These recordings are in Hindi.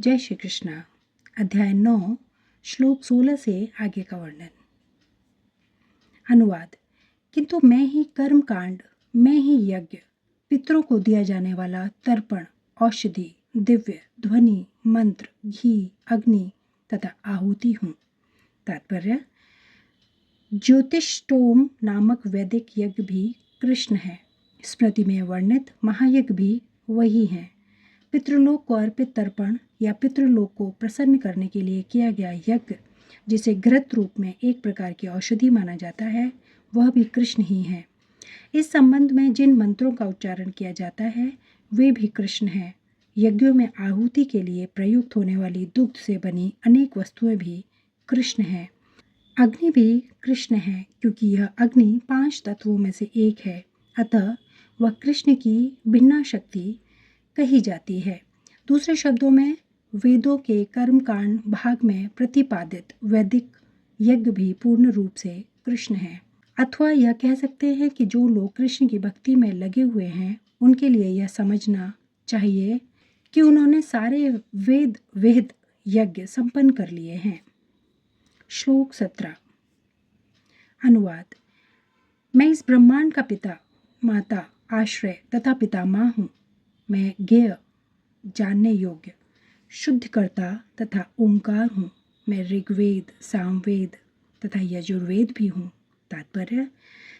जय श्री कृष्णा। अध्याय 9 श्लोक 16 से आगे का वर्णन। अनुवाद। किंतु मैं ही कर्म कांड, मैं ही यज्ञ, पितरों को दिया जाने वाला तर्पण, औषधि, दिव्य, ध्वनि, मंत्र, घी, अग्नि तथा आहुति हूँ। तात्पर्य। ज्योतिष्टोम नामक वैदिक यज्ञ भी कृष्ण है। स्मृति में वर्णित महायज्ञ भी वही हैं। पितृलोक को अर्पित तर्पण या पितृलोक को प्रसन्न करने के लिए किया गया यज्ञ, जिसे घृत रूप में एक प्रकार की औषधि माना जाता है, वह भी कृष्ण ही है। इस संबंध में जिन मंत्रों का उच्चारण किया जाता है वे भी कृष्ण हैं। यज्ञों में आहुति के लिए प्रयुक्त होने वाली दुग्ध से बनी अनेक वस्तुएं भी कृष्ण हैं। अग्नि भी कृष्ण है, क्योंकि यह अग्नि 5 तत्वों में से एक है, अतः वह कृष्ण की भिन्ना शक्ति कही जाती है। दूसरे शब्दों में वेदों के कर्मकांड भाग में प्रतिपादित वैदिक यज्ञ भी पूर्ण रूप से कृष्ण है। अथवा यह कह सकते हैं कि जो लोग कृष्ण की भक्ति में लगे हुए हैं उनके लिए यह समझना चाहिए कि उन्होंने सारे वेद यज्ञ संपन्न कर लिए हैं। श्लोक 17। अनुवाद। मैं इस ब्रह्मांड का पिता, माता, आश्रय तथा पितामह हूँ। मैं ज्ञेय, जानने योग्य, शुद्धकर्ता तथा ओंकार हूँ। मैं ऋग्वेद, सामवेद तथा यजुर्वेद भी हूँ। तात्पर्य।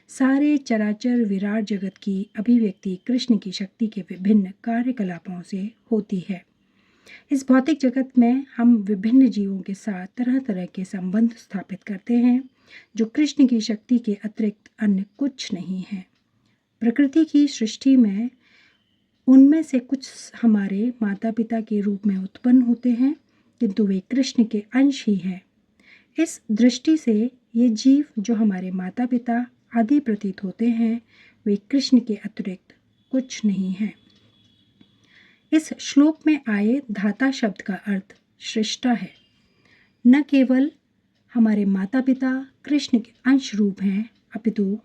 सारे चराचर विराट जगत की अभिव्यक्ति कृष्ण की शक्ति के विभिन्न कार्यकलापों से होती है। इस भौतिक जगत में हम विभिन्न जीवों के साथ तरह तरह के संबंध स्थापित करते हैं, जो कृष्ण की शक्ति के अतिरिक्त अन्य कुछ नहीं है। प्रकृति की सृष्टि में उनमें से कुछ हमारे माता पिता के रूप में उत्पन्न होते हैं, किंतु वे कृष्ण के अंश ही हैं। इस दृष्टि से ये जीव जो हमारे माता पिता आदि प्रतीत होते हैं, वे कृष्ण के अतिरिक्त कुछ नहीं हैं। इस श्लोक में आए धाता शब्द का अर्थ सृष्टा है। न केवल हमारे माता पिता कृष्ण के अंश रूप हैं, अपितु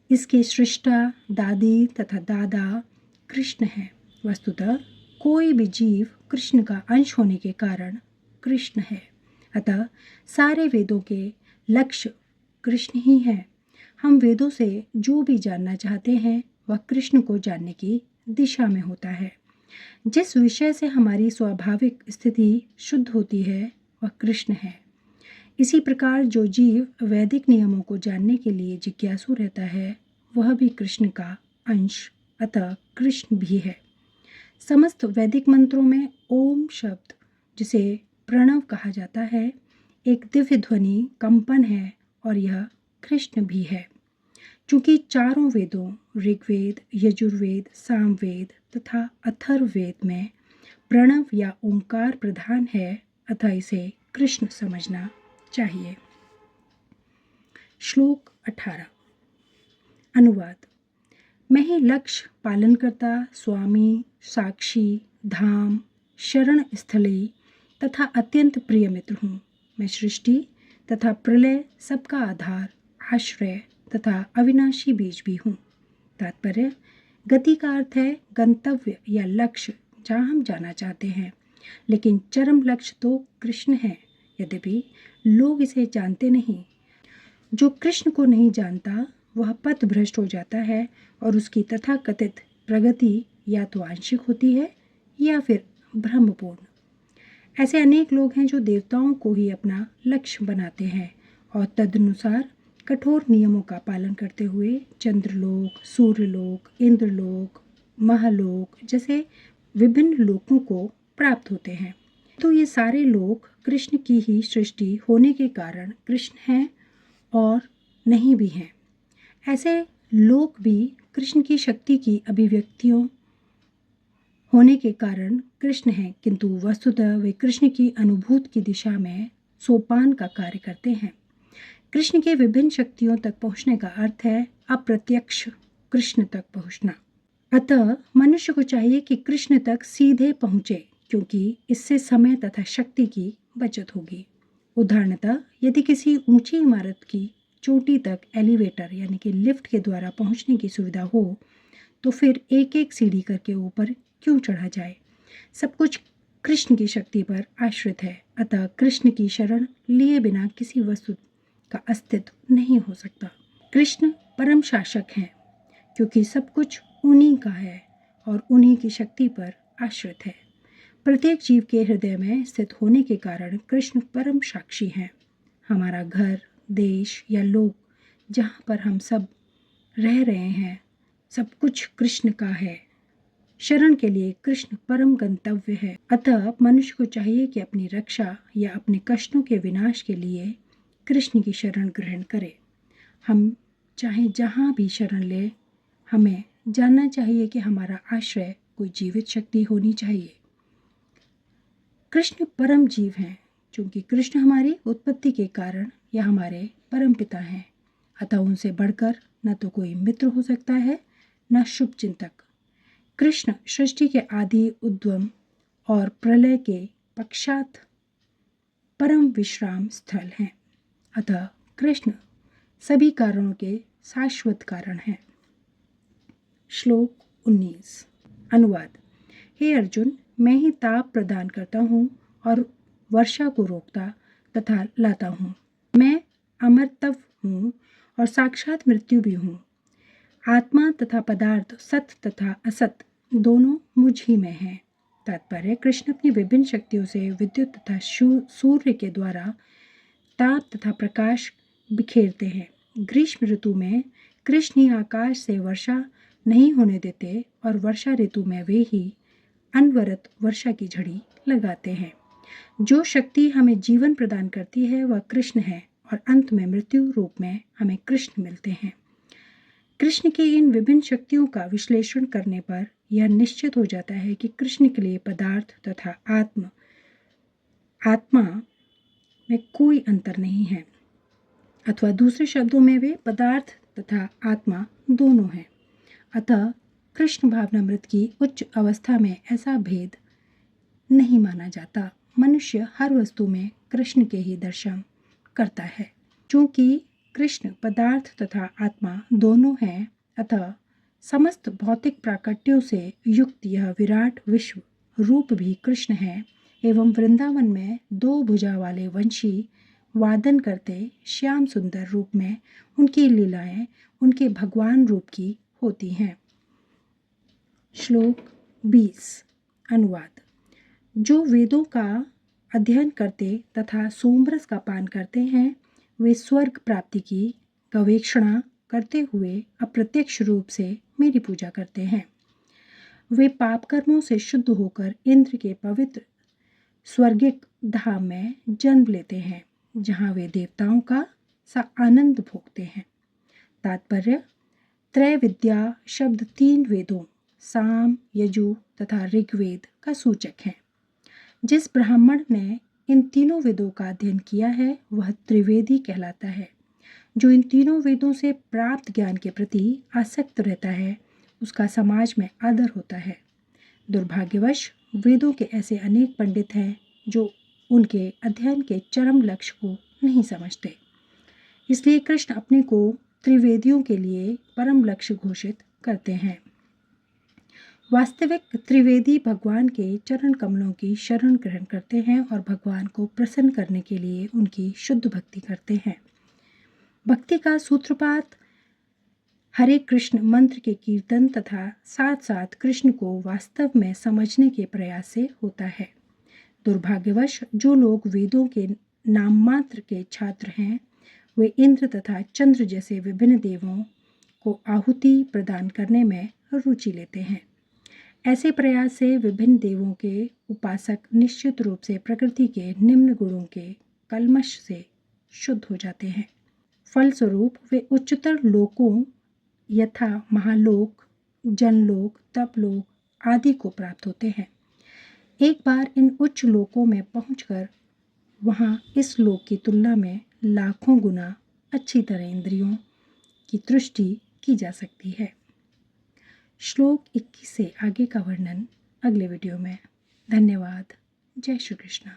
इसके सृष्टा, दादी तथा दादा कृष्ण है। वस्तुतः कोई भी जीव कृष्ण का अंश होने के कारण कृष्ण है। अतः सारे वेदों के लक्ष्य कृष्ण ही है। हम वेदों से जो भी जानना चाहते हैं वह कृष्ण को जानने की दिशा में होता है। जिस विषय से हमारी स्वाभाविक स्थिति शुद्ध होती है वह कृष्ण है। इसी प्रकार जो जीव वैदिक नियमों को जानने के लिए जिज्ञासु रहता है वह भी कृष्ण का अंश, अतः कृष्ण भी है। समस्त वैदिक मंत्रों में ओम शब्द, जिसे प्रणव कहा जाता है, एक दिव्य ध्वनि कंपन है और यह कृष्ण भी है। चूंकि चारों वेदों ऋग्वेद, यजुर्वेद, सामवेद तथा अथर्ववेद में प्रणव या ओंकार प्रधान है, अतः इसे कृष्ण समझना चाहिए। श्लोक 18। अनुवाद। मैं ही लक्ष्य, पालनकर्ता, स्वामी, साक्षी, धाम, शरण स्थली तथा अत्यंत प्रिय मित्र हूँ। मैं सृष्टि तथा प्रलय, सबका आधार, आश्रय तथा अविनाशी बीज भी हूँ। तात्पर्य। गति का अर्थ है गंतव्य या लक्ष्य, जहाँ हम जाना चाहते हैं, लेकिन चरम लक्ष्य तो कृष्ण है। यद्यपि लोग इसे जानते नहीं। जो कृष्ण को नहीं जानता वह पथ भ्रष्ट हो जाता है और उसकी तथाकथित प्रगति या तो आंशिक होती है या फिर भ्रमपूर्ण। ऐसे अनेक लोग हैं जो देवताओं को ही अपना लक्ष्य बनाते हैं और तदनुसार कठोर नियमों का पालन करते हुए चंद्रलोक, सूर्यलोक, इंद्रलोक, महलोक जैसे विभिन्न लोकों को प्राप्त होते हैं। तो ये सारे लोक कृष्ण की ही सृष्टि होने के कारण कृष्ण हैं और नहीं भी हैं। ऐसे लोक भी कृष्ण की शक्ति की अभिव्यक्तियों होने के कारण कृष्ण हैं, किंतु वस्तुतः वे कृष्ण की अनुभूति की दिशा में सोपान का कार्य करते हैं। कृष्ण के विभिन्न शक्तियों तक पहुँचने का अर्थ है अप्रत्यक्ष कृष्ण तक पहुँचना। अतः मनुष्य को चाहिए कि कृष्ण तक सीधे पहुँचे, क्योंकि इससे समय तथा शक्ति की बचत होगी। उदाहरणतः यदि किसी ऊंची इमारत की चोटी तक एलिवेटर यानी कि लिफ्ट के द्वारा पहुंचने की सुविधा हो तो फिर एक एक सीढ़ी करके ऊपर क्यों चढ़ा जाए। सब कुछ कृष्ण की शक्ति पर आश्रित है। अतः कृष्ण की शरण लिए बिना किसी वस्तु का अस्तित्व नहीं हो सकता। कृष्ण परम शासक हैं क्योंकि सब कुछ उन्हीं का है और उन्हीं की शक्ति पर आश्रित है। प्रत्येक जीव के हृदय में स्थित होने के कारण कृष्ण परम साक्षी हैं। हमारा घर, देश या लोक जहाँ पर हम सब रह रहे हैं, सब कुछ कृष्ण का है। शरण के लिए कृष्ण परम गंतव्य है। अतः मनुष्य को चाहिए कि अपनी रक्षा या अपने कष्टों के विनाश के लिए कृष्ण की शरण ग्रहण करे। हम चाहे जहाँ भी शरण ले, हमें जानना चाहिए कि हमारा आश्रय कोई जीवित शक्ति होनी चाहिए। कृष्ण परम जीव हैं, क्योंकि कृष्ण हमारी उत्पत्ति के कारण या हमारे परम पिता हैं। अतः उनसे बढ़कर न तो कोई मित्र हो सकता है, न शुभ चिंतक। कृष्ण सृष्टि के आदि, उद्गम और प्रलय के पश्चात परम विश्राम स्थल हैं। अतः कृष्ण सभी कारणों के शाश्वत कारण हैं। श्लोक 19। अनुवाद। हे अर्जुन, मैं ही ताप प्रदान करता हूँ और वर्षा को रोकता तथा लाता हूँ। मैं अमरत्व हूँ और साक्षात मृत्यु भी हूँ। आत्मा तथा पदार्थ, सत्य तथा असत दोनों मुझ ही में हैं। तात्पर्य, कृष्ण अपनी विभिन्न शक्तियों से विद्युत तथा सूर्य के द्वारा ताप तथा प्रकाश बिखेरते हैं। ग्रीष्म ऋतु में कृष्ण ही आकाश से वर्षा नहीं होने देते और वर्षा ऋतु में वे ही अनवरत वर्षा की झड़ी लगाते हैं। जो शक्ति हमें जीवन प्रदान करती है वह कृष्ण है और अंत में मृत्यु रूप में हमें कृष्ण मिलते हैं। कृष्ण की इन विभिन्न शक्तियों का विश्लेषण करने पर यह निश्चित हो जाता है कि कृष्ण के लिए पदार्थ तथा आत्मा में कोई अंतर नहीं है, अथवा दूसरे शब्दों में वे पदार्थ तथा आत्मा दोनों हैं। अतः कृष्ण भावनामृत की उच्च अवस्था में ऐसा भेद नहीं माना जाता। मनुष्य हर वस्तु में कृष्ण के ही दर्शन करता है। चूँकि कृष्ण पदार्थ तथा आत्मा दोनों हैं, अतः समस्त भौतिक प्राकट्यों से युक्त यह विराट विश्व रूप भी कृष्ण है एवं वृंदावन में 2 भुजा वाले वंशी वादन करते श्याम सुंदर रूप में उनकी लीलाएं उनके भगवान रूप की होती हैं। श्लोक 20। अनुवाद। जो वेदों का अध्ययन करते तथा सोमरस का पान करते हैं, वे स्वर्ग प्राप्ति की गवेषणा करते हुए अप्रत्यक्ष रूप से मेरी पूजा करते हैं। वे पाप कर्मों से शुद्ध होकर इंद्र के पवित्र स्वर्गिक धाम में जन्म लेते हैं, जहाँ वे देवताओं का सा आनंद भोगते हैं। तात्पर्य, त्रय विद्या शब्द 3 वेदों साम, यजु तथा ऋग्वेद का सूचक है। जिस ब्राह्मण ने इन तीनों वेदों का अध्ययन किया है वह त्रिवेदी कहलाता है। जो इन तीनों वेदों से प्राप्त ज्ञान के प्रति आसक्त रहता है उसका समाज में आदर होता है। दुर्भाग्यवश वेदों के ऐसे अनेक पंडित हैं जो उनके अध्ययन के चरम लक्ष्य को नहीं समझते। इसलिए कृष्ण अपने को त्रिवेदियों के लिए परम लक्ष्य घोषित करते हैं। वास्तविक त्रिवेदी भगवान के चरण कमलों की शरण ग्रहण करते हैं और भगवान को प्रसन्न करने के लिए उनकी शुद्ध भक्ति करते हैं। भक्ति का सूत्रपात हरे कृष्ण मंत्र के कीर्तन तथा साथ साथ कृष्ण को वास्तव में समझने के प्रयास से होता है। दुर्भाग्यवश जो लोग वेदों के नाम मात्र के छात्र हैं वे इंद्र तथा चंद्र जैसे विभिन्न देवों को आहुति प्रदान करने में रुचि लेते हैं। ऐसे प्रयास से विभिन्न देवों के उपासक निश्चित रूप से प्रकृति के निम्न गुणों के कल्मश से शुद्ध हो जाते हैं। फलस्वरूप वे उच्चतर लोकों यथा महालोक, जनलोक, तपलोक आदि को प्राप्त होते हैं। एक बार इन उच्च लोकों में पहुंचकर वहां इस लोक की तुलना में लाखों गुना अच्छी तरह इंद्रियों की तुष्टि की जा सकती है। श्लोक 21 से आगे का वर्णन अगले वीडियो में। धन्यवाद। जय श्री कृष्ण।